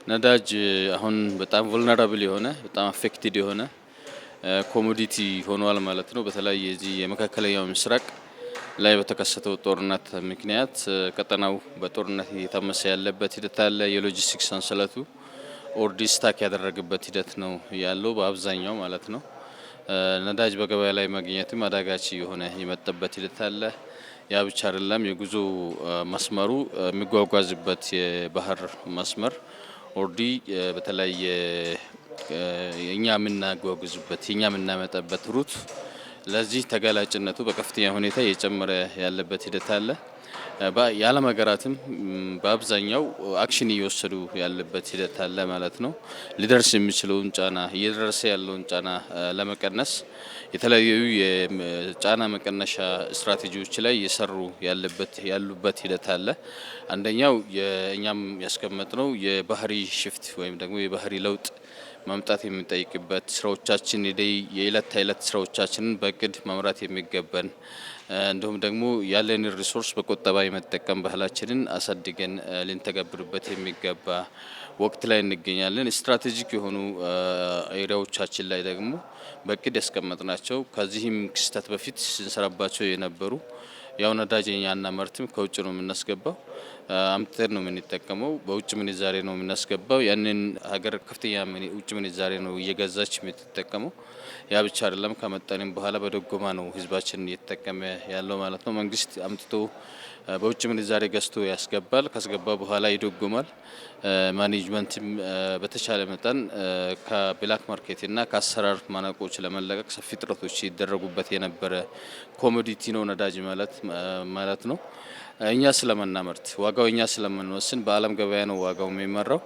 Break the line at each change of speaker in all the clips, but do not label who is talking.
ነዳጅ አሁን በጣም ቮልነራብል የሆነ በጣም አፌክትድ የሆነ ኮሞዲቲ ሆኗል ማለት ነው። በተለይ የዚህ የመካከለኛው ምስራቅ ላይ በተከሰተው ጦርነት ምክንያት ቀጠናው በጦርነት እየታመሰ ያለበት ሂደት አለ። የሎጂስቲክስ ሰንሰለቱ ኦልሬዲ ስታክ ያደረገበት ሂደት ነው ያለው በአብዛኛው ማለት ነው። ነዳጅ በገበያ ላይ ማግኘትም አዳጋች የሆነ የመጣበት ሂደት አለ። ያ ብቻ አይደለም፣ የጉዞ መስመሩ የሚጓጓዝበት የባህር መስመር ኦልሬዲ በተለይ የኛ የምናጓጉዝበት የኛ የምናመጣበት ሩት ለዚህ ተጋላጭነቱ በከፍተኛ ሁኔታ እየጨመረ ያለበት ሂደት አለ። የዓለም ሀገራትም በአብዛኛው አክሽን እየወሰዱ ያለበት ሂደት አለ ማለት ነው። ሊደርስ የሚችለውን ጫና እየደረሰ ያለውን ጫና ለመቀነስ የተለያዩ የጫና መቀነሻ ስትራቴጂዎች ላይ እየሰሩ ያሉበት ሂደት አለ። አንደኛው የእኛም ያስቀመጥነው የባህሪ ሽፍት ወይም ደግሞ የባህሪ ለውጥ ማምጣት የሚጠይቅበት ስራዎቻችን የዕለት ተዕለት ስራዎቻችንን በእቅድ መምራት የሚገባን እንዲሁም ደግሞ ያለን ሪሶርስ በቁጠባ የመጠቀም ባህላችንን አሳድገን ልንተገብርበት የሚገባ ወቅት ላይ እንገኛለን። ስትራቴጂክ የሆኑ ኤሪያዎቻችን ላይ ደግሞ በእቅድ ያስቀመጥናቸው ከዚህም ክስተት በፊት ስንሰራባቸው የነበሩ ያው ነዳጅ እኛ አናመርትም፣ ከውጭ ነው የምናስገባው። አምጥተን ነው የምንጠቀመው። በውጭ ምንዛሬ ነው የምናስገባው። ያንን ሀገር ከፍተኛ ውጭ ምንዛሬ ነው እየገዛች የምትጠቀመው። ያ ብቻ አይደለም፣ ከመጠንም በኋላ በደጎማ ነው ህዝባችን እየተጠቀመ ያለው ማለት ነው። መንግስት አምጥቶ በውጭ ምንዛሬ ገዝቶ ያስገባል። ካስገባ በኋላ ይደጎማል። ማኔጅመንትም በተቻለ መጠን ከብላክ ማርኬትና ከአሰራር ማነቆች ለመለቀቅ ሰፊ ጥረቶች ሲደረጉበት የነበረ ኮሞዲቲ ነው ነዳጅ ማለት ነው። እኛ ስለምናመርት ዋጋው እኛ ስለምንወስን በዓለም ገበያ ነው ዋጋው የሚመራው።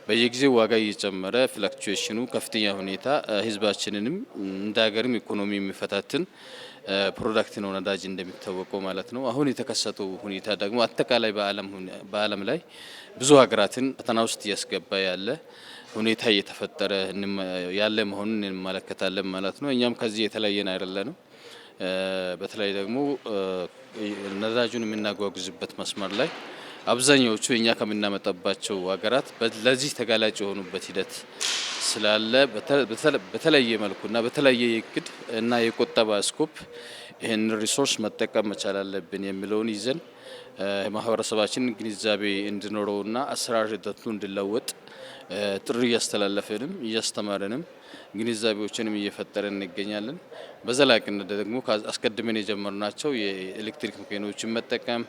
በየጊዜው ዋጋ እየጨመረ ፍላክቹዌሽኑ ከፍተኛ ሁኔታ ህዝባችንንም እንደ ሀገርም ኢኮኖሚ የሚፈታትን ፕሮዳክት ነው ነዳጅ እንደሚታወቀው ማለት ነው። አሁን የተከሰተው ሁኔታ ደግሞ አጠቃላይ በዓለም ላይ ብዙ ሀገራትን ፈተና ውስጥ እያስገባ ያለ ሁኔታ እየተፈጠረ ያለ መሆኑን እንመለከታለን ማለት ነው። እኛም ከዚህ የተለየን አይደለንም። በተለይ ደግሞ ነዳጁን የምናጓጉዝበት መስመር ላይ አብዛኛዎቹ እኛ ከምናመጣባቸው ሀገራት ለዚህ ተጋላጭ የሆኑበት ሂደት ስላለ በተለየ መልኩና በተለየ እቅድ እና የቁጠባ ስኮፕ ይህን ሪሶርስ መጠቀም መቻል አለብን የሚለውን ይዘን ማህበረሰባችን ግንዛቤ እንዲኖረውና አሰራር ሂደቱ እንዲለወጥ ጥሪ እያስተላለፈንም እያስተማረንም ግንዛቤዎችንም እየፈጠረን እንገኛለን። በዘላቂነት ደግሞ አስቀድመን የጀመርናቸው የኤሌክትሪክ መኪኖችን መጠቀም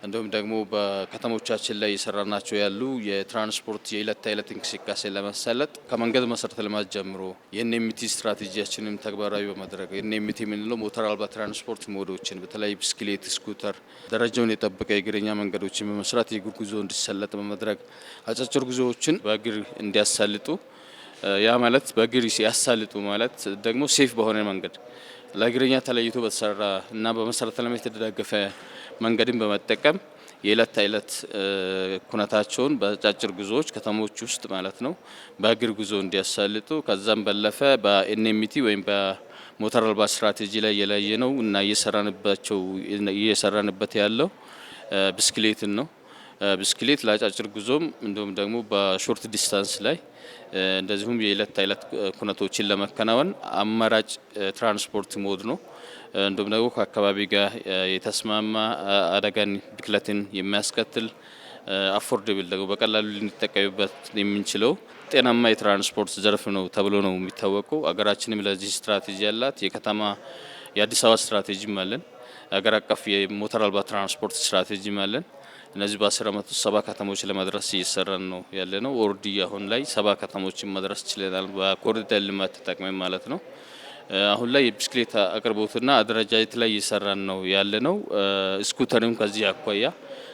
እንዲሁም ደግሞ በከተሞቻችን ላይ የሰራናቸው ያሉ የትራንስፖርት የዕለት ተዕለት እንቅስቃሴ ለማሳለጥ ከመንገድ መሰረተ ልማት ጀምሮ የኤንኤምቲ ስትራቴጂያችንን ተግባራዊ በማድረግ ኤንኤምቲ የምንለው ሞተር አልባ ትራንስፖርት ሞዶችን በተለይ ብስክሌት፣ ስኩተር ደረጃውን የጠበቀ የእግረኛ መንገዶችን በመስራት የእግር ጉዞ እንዲሰለጥ በማድረግ አጫጭር ጉዞዎችን በእግር እንዲያሳልጡ ያ ማለት በእግር ያሳልጡ ማለት ደግሞ ሴፍ በሆነ መንገድ ለእግረኛ ተለይቶ በተሰራ እና በመሰረተ ልማት የተደገፈ መንገድን በመጠቀም የዕለት ተዕለት ኩነታቸውን በአጫጭር ጉዞዎች ከተሞች ውስጥ ማለት ነው በእግር ጉዞ እንዲያሳልጡ ከዛም ባለፈ በኤንኤምቲ ወይም በሞተር አልባ ስትራቴጂ ላይ የለየ ነው እና እየሰራንበት ያለው ብስክሌትን ነው። ብስክሌት ለአጫጭር ጉዞም እንዲሁም ደግሞ በሾርት ዲስታንስ ላይ እንደዚሁም የዕለት ተዕለት ኩነቶችን ለመከናወን አማራጭ ትራንስፖርት ሞድ ነው። እንዲሁም ደግሞ ከአካባቢ ጋር የተስማማ አደጋን ብክለትን የሚያስከትል አፎርደብል ደግሞ በቀላሉ ልንጠቀምበት የምንችለው ጤናማ የትራንስፖርት ዘርፍ ነው ተብሎ ነው የሚታወቀው። አገራችንም ለዚህ ስትራቴጂ ያላት የከተማ የአዲስ አበባ ስትራቴጂም አለን። አገር አቀፍ የሞተር አልባ ትራንስፖርት ስትራቴጂም አለን። እነዚህ በ10 ዓመት ውስጥ 70 ከተሞች ለመድረስ እየሰራን ነው ያለነው። ኦልሬዲ አሁን ላይ 70 ከተሞችን መድረስ ችለናል በኮሪደር ልማት ተጠቅመን ማለት ነው። አሁን ላይ የብስክሌት አቅርቦትና አደረጃጀት ላይ እየሰራን ነው ያለነው። ስኩተርም ከዚህ አኳያ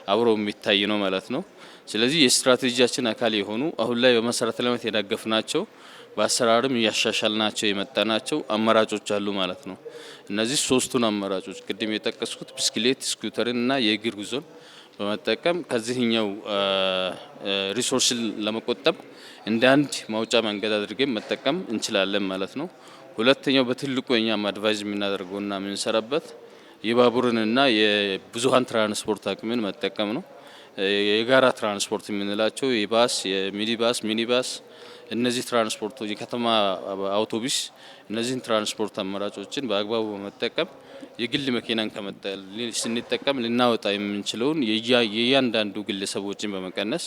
አብሮ የሚታይ ነው ማለት ነው። ስለዚህ የስትራቴጂያችን አካል የሆኑ አሁን ላይ በመሰረተ ልማት የደገፍናቸው በአሰራርም እያሻሻልናቸው የመጣናቸው አማራጮች አሉ ማለት ነው። እነዚህ ሶስቱን አማራጮች ቅድም የጠቀስኩት ብስክሌት፣ ስኩተርን እና የእግር ጉዞን በመጠቀም ከዚህኛው ሪሶርስን ለመቆጠብ እንደ አንድ ማውጫ መንገድ አድርገን መጠቀም እንችላለን ማለት ነው። ሁለተኛው በትልቁ እኛም አድቫይዝ የምናደርገውና የምንሰራበት የባቡርንና የብዙሃን ትራንስፖርት አቅምን መጠቀም ነው። የጋራ ትራንስፖርት የምንላቸው የባስ የሚኒባስ ሚኒባስ እነዚህ ትራንስፖርቶች የከተማ አውቶቡስ እነዚህን ትራንስፖርት አማራጮችን በአግባቡ በመጠቀም የግል መኪናን ከመጠቀም ስንጠቀም ልናወጣ የምንችለውን የእያንዳንዱ ግለሰቦችን በመቀነስ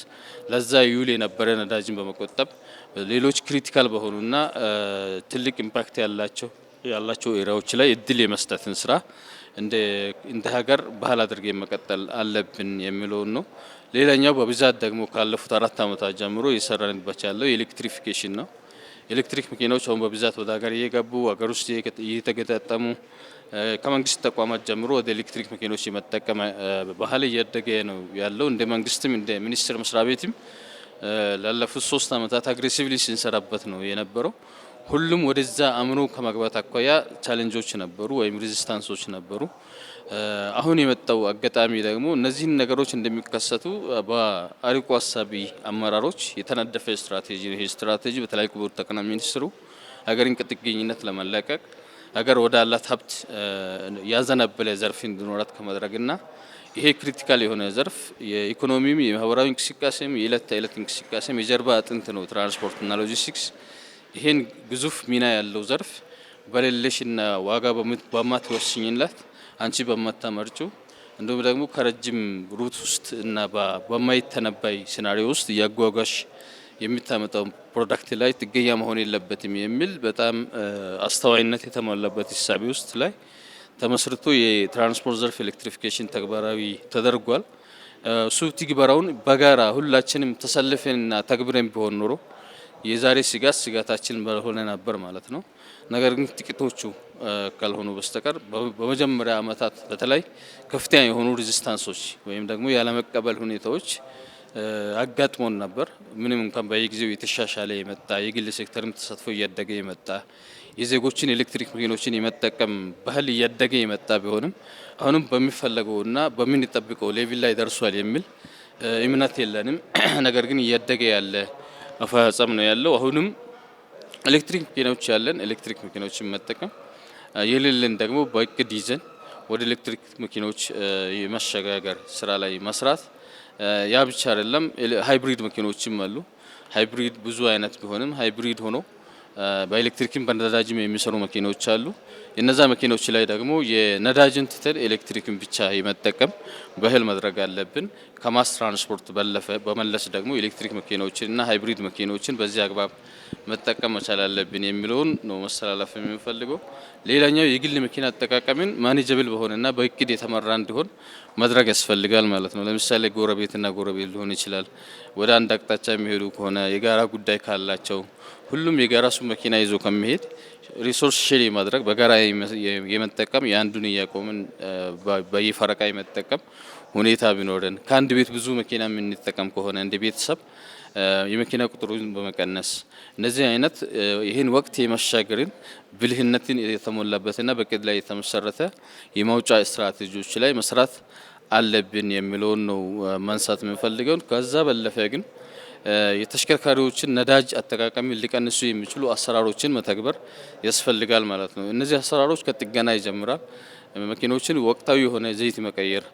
ለዛ ይውል የነበረ ነዳጅን በመቆጠብ ሌሎች ክሪቲካል በሆኑና ትልቅ ኢምፓክት ያላቸው ኤሪያዎች ላይ እድል የመስጠትን ስራ እንደ ሀገር ባህል አድርገን መቀጠል አለብን የሚለው ነው። ሌላኛው በብዛት ደግሞ ካለፉት 4 ዓመታት ጀምሮ እየሰራንበት ያለው የኤሌክትሪፊኬሽን ነው። ኤሌክትሪክ መኪናዎች አሁን በብዛት ወደ ሀገር እየገቡ ሀገር ውስጥ እየተገጣጠሙ ከመንግስት ተቋማት ጀምሮ ወደ ኤሌክትሪክ መኪኖች የመጠቀም ባህል እያደገ ነው ያለው። እንደ መንግስትም እንደ ሚኒስቴር መስሪያ ቤትም ላለፉት 3 ዓመታት አግሬሲቭሊ ሲንሰራበት ነው የነበረው። ሁሉም ወደዛ አምኖ ከመግባት አኳያ ቻሌንጆች ነበሩ ወይም ሬዚስታንሶች ነበሩ። አሁን የመጣው አጋጣሚ ደግሞ እነዚህን ነገሮች እንደሚከሰቱ በአርቆ አሳቢ አመራሮች የተነደፈ ስትራቴጂ ነው። ይሄ ስትራቴጂ በተለይ ክቡር ጠቅላይ ሚኒስትሩ ሀገርን ከጥገኝነት ለማላቀቅ ሀገር ወደ አላት ሀብት ያዘነበለ ዘርፍ እንዲኖራት ከማድረግና ይሄ ክሪቲካል የሆነ ዘርፍ የኢኮኖሚም የማህበራዊ እንቅስቃሴም የዕለት ተዕለት እንቅስቃሴም የጀርባ አጥንት ነው ትራንስፖርትና ሎጂስቲክስ። ይሄን ግዙፍ ሚና ያለው ዘርፍ በሌለሽና ዋጋ በማትወስኝለት አንቺ በማታመርጩ እንዲሁም ደግሞ ከረጅም ሩት ውስጥ እና በማይተነባይ ሲናሪዮ ውስጥ እያጓጓሽ የሚታመጣው ፕሮዳክት ላይ ጥገኛ መሆን የለበትም የሚል በጣም አስተዋይነት የተሞላበት ሂሳቢ ውስጥ ላይ ተመስርቶ የትራንስፖርት ዘርፍ ኤሌክትሪፊኬሽን ተግባራዊ ተደርጓል። እሱ ትግበራውን በጋራ ሁላችንም ተሰልፈንና ተግብረን ቢሆን ኖሮ የዛሬ ስጋታችን ባልሆነ ነበር ማለት ነው። ነገር ግን ጥቂቶቹ ካልሆኑ በስተቀር በመጀመሪያ ዓመታት በተለይ ከፍተኛ የሆኑ ሬዚስታንሶች ወይም ደግሞ ያለመቀበል ሁኔታዎች አጋጥሞን ነበር። ምንም እንኳን በየጊዜው የተሻሻለ የመጣ የግል ሴክተርም ተሳትፎ እያደገ የመጣ የዜጎችን ኤሌክትሪክ መኪኖችን የመጠቀም ባህል እያደገ የመጣ ቢሆንም አሁንም በሚፈለገውና በምንጠብቀው ሌቭል ላይ ደርሷል የሚል እምነት የለንም። ነገር ግን እያደገ ያለ አፈጻጸም ነው ያለው። አሁንም ኤሌክትሪክ መኪናዎች ያለን ኤሌክትሪክ መኪናዎችን መጠቀም የሌለን ደግሞ በእቅድ ይዘን ወደ ኤሌክትሪክ መኪናዎች የማሸጋገር ስራ ላይ መስራት። ያ ብቻ አይደለም፣ ሃይብሪድ መኪኖችም አሉ። ሃይብሪድ ብዙ አይነት ቢሆንም ሃይብሪድ ሆኖ በኤሌክትሪክም በነዳጅም የሚሰሩ መኪኖች አሉ። የነዛ መኪኖች ላይ ደግሞ የነዳጅን ትተን ኤሌክትሪክን ብቻ የመጠቀም ባህል ማድረግ አለብን። ከማስ ትራንስፖርት በመለስ ደግሞ ኤሌክትሪክ መኪኖችን እና ሃይብሪድ መኪኖችን በዚህ አግባብ መጠቀም መቻል አለብን የሚለውን ነው መስተላለፍ የሚፈልገው። ሌላኛው የግል መኪና አጠቃቀምን ማኔጀብል በሆነና በእቅድ የተመራ እንዲሆን ማድረግ ያስፈልጋል ማለት ነው። ለምሳሌ ጎረቤትና ጎረቤት ሊሆን ይችላል። ወደ አንድ አቅጣጫ የሚሄዱ ከሆነ የጋራ ጉዳይ ካላቸው ሁሉም የጋራሱ መኪና ይዞ ከመሄድ ሪሶርስ ሼር ማድረግ በጋራ የመጠቀም የአንዱን እያቆምን በየፈረቃ የመጠቀም ሁኔታ ቢኖረን ከአንድ ቤት ብዙ መኪና የምንጠቀም ከሆነ እንደ ቤተሰብ የመኪና ቁጥሩን በመቀነስ እነዚህ አይነት ይህን ወቅት የመሻገርን ብልህነትን የተሞላበትና በቅድ ላይ የተመሰረተ የማውጫ ስትራቴጂዎች ላይ መስራት አለብን የሚለውን ነው ማንሳት የምንፈልገው። ከዛ በለፈ ግን የተሽከርካሪዎችን ነዳጅ አጠቃቀምን ሊቀንሱ የሚችሉ አሰራሮችን መተግበር ያስፈልጋል ማለት ነው። እነዚህ አሰራሮች ከጥገና ይጀምራል። መኪኖችን ወቅታዊ የሆነ ዘይት መቀየር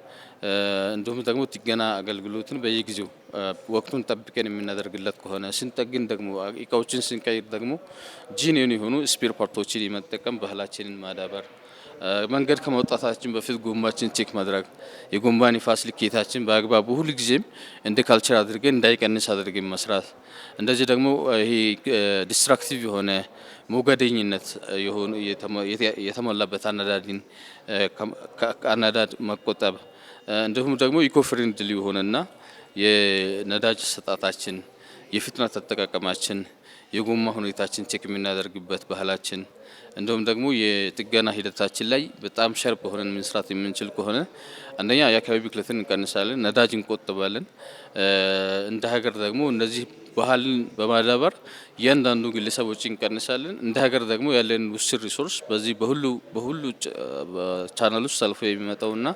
እንዲሁም ደግሞ ጥገና አገልግሎትን በየጊዜው ወቅቱን ጠብቀን የምናደርግለት ከሆነ ስንጠግን ደግሞ እቃዎችን ስንቀይር ደግሞ ጂኒን የሆኑ ስፔር ፓርቶችን የመጠቀም ባህላችንን ማዳበር፣ መንገድ ከመውጣታችን በፊት ጎማችን ቼክ ማድረግ፣ የጎማ ንፋስ ልኬታችን በአግባቡ ሁሉ ጊዜም እንደ ካልቸር አድርገን እንዳይቀንስ አድርገን መስራት። እንደዚህ ደግሞ ይሄ ዲስትራክቲቭ የሆነ ሞገደኝነት የሆኑ የተሞላበት አነዳድ መቆጠብ እንዲሁም ደግሞ ኢኮ ፍሬንድሊ የሆነና የነዳጅ አሰጣጣችን የፍጥነት አጠቃቀማችን የጎማ ሁኔታችን ቼክ የምናደርግበት ባህላችን እንደውም ደግሞ የጥገና ሂደታችን ላይ በጣም ሸርፕ ሆነን መስራት የምንችል ከሆነ አንደኛ የአካባቢ ብክለትን እንቀንሳለን፣ ነዳጅ እንቆጥባለን። እንደ ሀገር ደግሞ እነዚህ ባህልን በማዳበር እያንዳንዱ ግለሰቦች እንቀንሳለን። እንደ ሀገር ደግሞ ያለን ውስን ሪሶርስ በዚህ በሁሉ ቻናል ውስጥ አልፎ የሚመጣውና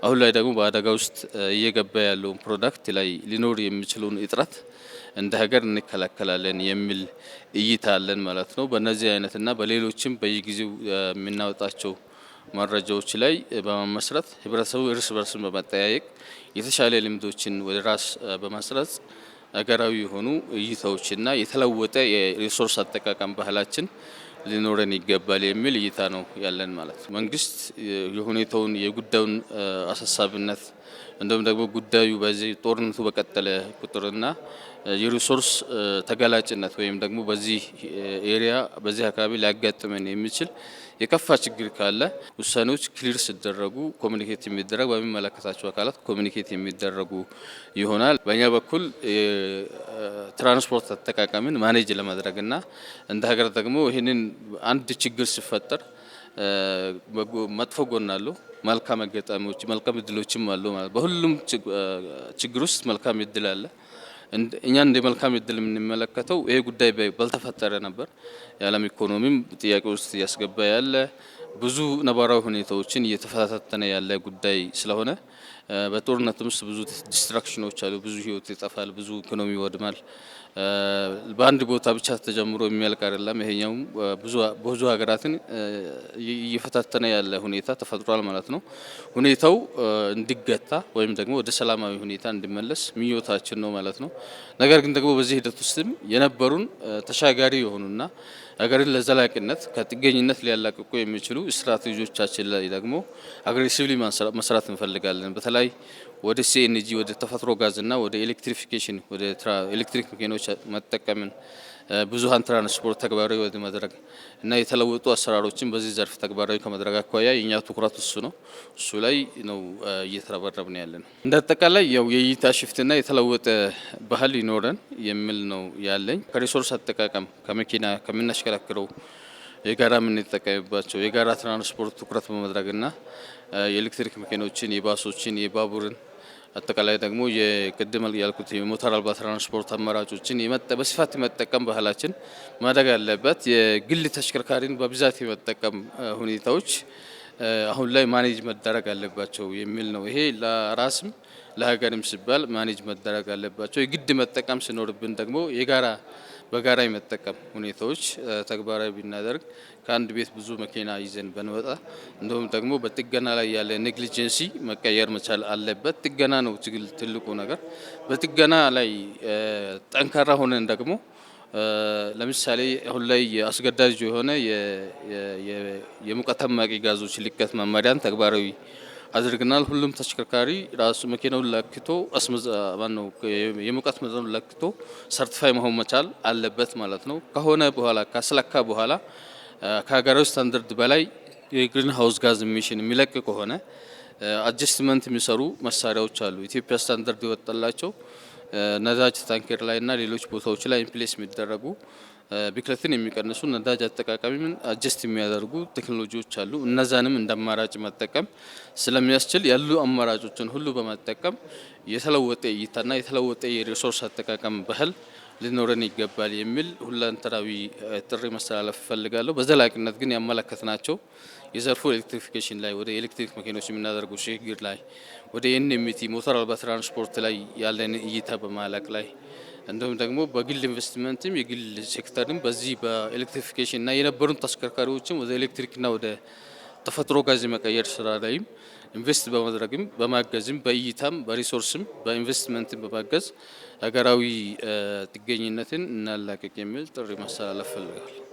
አሁን ላይ ደግሞ በአደጋ ውስጥ እየገባ ያለውን ፕሮዳክት ላይ ሊኖር የሚችለውን እጥረት እንደ ሀገር እንከላከላለን የሚል እይታ አለን ማለት ነው። በእነዚህ አይነትና በሌሎችም በየጊዜው የምናወጣቸው መረጃዎች ላይ በመመስረት ህብረተሰቡ እርስ በርስን በመጠያየቅ የተሻለ ልምዶችን ወደ ራስ በማስረጽ አገራዊ የሆኑ እይታዎችና የተለወጠ የሪሶርስ አጠቃቀም ባህላችን ሊኖረን ይገባል የሚል እይታ ነው ያለን ማለት ነው። መንግስት የሁኔታውን የጉዳዩን አሳሳቢነት እንደውም ደግሞ ጉዳዩ በዚህ ጦርነቱ በቀጠለ ቁጥርና የሪሶርስ ተጋላጭነት ወይም ደግሞ በዚህ ኤሪያ በዚህ አካባቢ ሊያጋጥመን የሚችል የከፋ ችግር ካለ ውሳኔዎች ክሊር ሲደረጉ ኮሚኒኬት የሚደረግ በሚመለከታቸው አካላት ኮሚኒኬት የሚደረጉ ይሆናል። በእኛ በኩል ትራንስፖርት አጠቃቀምን ማኔጅ ለማድረግና እንደ ሀገር ደግሞ ይህንን አንድ ችግር ሲፈጠር መጥፎ ጎን አለው፣ መልካም አጋጣሚዎች መልካም እድሎችም አሉ ማለት በሁሉም ችግር ውስጥ መልካም እድል አለ። እኛ እንደ መልካም እድል የምንመለከተው ይሄ ጉዳይ ባልተፈጠረ ነበር። የዓለም ኢኮኖሚም ጥያቄ ውስጥ እያስገባ ያለ ብዙ ነባራዊ ሁኔታዎችን እየተፈታተነ ያለ ጉዳይ ስለሆነ በጦርነትም ውስጥ ብዙ ዲስትራክሽኖች አሉ፣ ብዙ ህይወት ይጠፋል፣ ብዙ ኢኮኖሚ ይወድማል። በአንድ ቦታ ብቻ ተጀምሮ የሚያልቅ አይደለም። ይሄኛው ብዙ ሀገራትን እየፈታተነ ያለ ሁኔታ ተፈጥሯል ማለት ነው። ሁኔታው እንዲገታ ወይም ደግሞ ወደ ሰላማዊ ሁኔታ እንዲመለስ ምኞታችን ነው ማለት ነው። ነገር ግን ደግሞ በዚህ ሂደት ውስጥም የነበሩን ተሻጋሪ የሆኑና ሀገርን ለዘላቂነት ከጥገኝነት ሊያላቅቁ የሚችሉ ስትራቴጂዎቻችን ላይ ደግሞ አግሬሲቭሊ መስራት እንፈልጋለን። በተለይ ወደ ሲኤንጂ ወደ ተፈጥሮ ጋዝና ወደ ኤሌክትሪፊኬሽን ወደ ኤሌክትሪክ መኪኖች መጠቀምን ብዙሃን ትራንስፖርት ተግባራዊ ወደ ማድረግ እና የተለወጡ አሰራሮችን በዚህ ዘርፍ ተግባራዊ ከማድረግ አኳያ የኛ ትኩረት እሱ ነው። እሱ ላይ ነው እየተረባረብን ያለን። እንደ አጠቃላይ ያው የእይታ ሽፍትና የተለወጠ ባህል ይኖረን የሚል ነው ያለኝ። ከሪሶርስ አጠቃቀም ከመኪና ከምናሽከረክረው የጋራ የምንጠቀምባቸው የጋራ ትራንስፖርት ትኩረት በማድረግና የኤሌክትሪክ መኪኖችን፣ የባሶችን፣ የባቡርን አጠቃላይ ደግሞ የቅድም ያልኩት የሞተር አልባ ትራንስፖርት አማራጮችን በስፋት የመጠቀም ባህላችን ማደግ ያለበት። የግል ተሽከርካሪን በብዛት የመጠቀም ሁኔታዎች አሁን ላይ ማኔጅ መደረግ አለባቸው የሚል ነው። ይሄ ለራስም ለሀገርም ሲባል ማኔጅ መደረግ አለባቸው። የግድ መጠቀም ሲኖርብን ደግሞ በጋራ የመጠቀም ሁኔታዎች ተግባራዊ ብናደርግ ከአንድ ቤት ብዙ መኪና ይዘን በንወጣ እንደውም ደግሞ በጥገና ላይ ያለ ኔግሊጀንሲ መቀየር መቻል አለበት። ጥገና ነው ትልቁ ነገር። በጥገና ላይ ጠንካራ ሆነን ደግሞ ለምሳሌ አሁን ላይ አስገዳጅ የሆነ የሙቀት አማቂ ጋዞች ልቀት መመሪያን ተግባራዊ አድርገናል። ሁሉም ተሽከርካሪ ራሱ መኪናውን ለክቶ ነው የሙቀት መጠኑን ለክቶ ሰርቲፋይ መሆን መቻል አለበት ማለት ነው። ከሆነ በኋላ ካስለካ በኋላ ከሀገራዊ ስታንዳርድ በላይ የግሪን ሃውስ ጋዝ ኢሚሽን የሚለቅ ከሆነ አጀስትመንት የሚሰሩ መሳሪያዎች አሉ። ኢትዮጵያ ስታንዳርድ ይወጣላቸው ነዳጅ ታንከር ላይ እና ሌሎች ቦታዎች ላይ ኢምፕሌስ የሚደረጉ ብክለትን የሚቀንሱ ነዳጅ አጠቃቀምን አጀስት የሚያደርጉ ቴክኖሎጂዎች አሉ። እነዛንም እንደ አማራጭ መጠቀም ስለሚያስችል ያሉ አማራጮችን ሁሉ በመጠቀም የተለወጠ እይታና የተለወጠ የሪሶርስ አጠቃቀም ባህል ሊኖረን ይገባል የሚል ሁለንተናዊ ጥሪ ማስተላለፍ እፈልጋለሁ። በዘላቂነት ግን ያመለከትናቸው የዘርፉ ኤሌክትሪፊኬሽን ላይ ወደ ኤሌክትሪክ መኪኖች የምናደርጉ ሽግግር ላይ ወደ ኤንኤምቲ ሞተር አልባ ትራንስፖርት ላይ ያለን እይታ በማላቅ ላይ እንደውም ደግሞ በግል ኢንቨስትመንትም የግል ሴክተርም በዚህ በኤሌክትሪፊኬሽን እና የነበሩን ተሽከርካሪዎችም ወደ ኤሌክትሪክና ወደ ተፈጥሮ ጋዝ መቀየር ስራ ላይም ኢንቨስት በማድረግም በማገዝም በእይታም በሪሶርስም በኢንቨስትመንትም በማገዝ ሀገራዊ ጥገኝነትን እናላቀቅ የሚል ጥሪ ማስተላለፍ ፈልጋለሁ።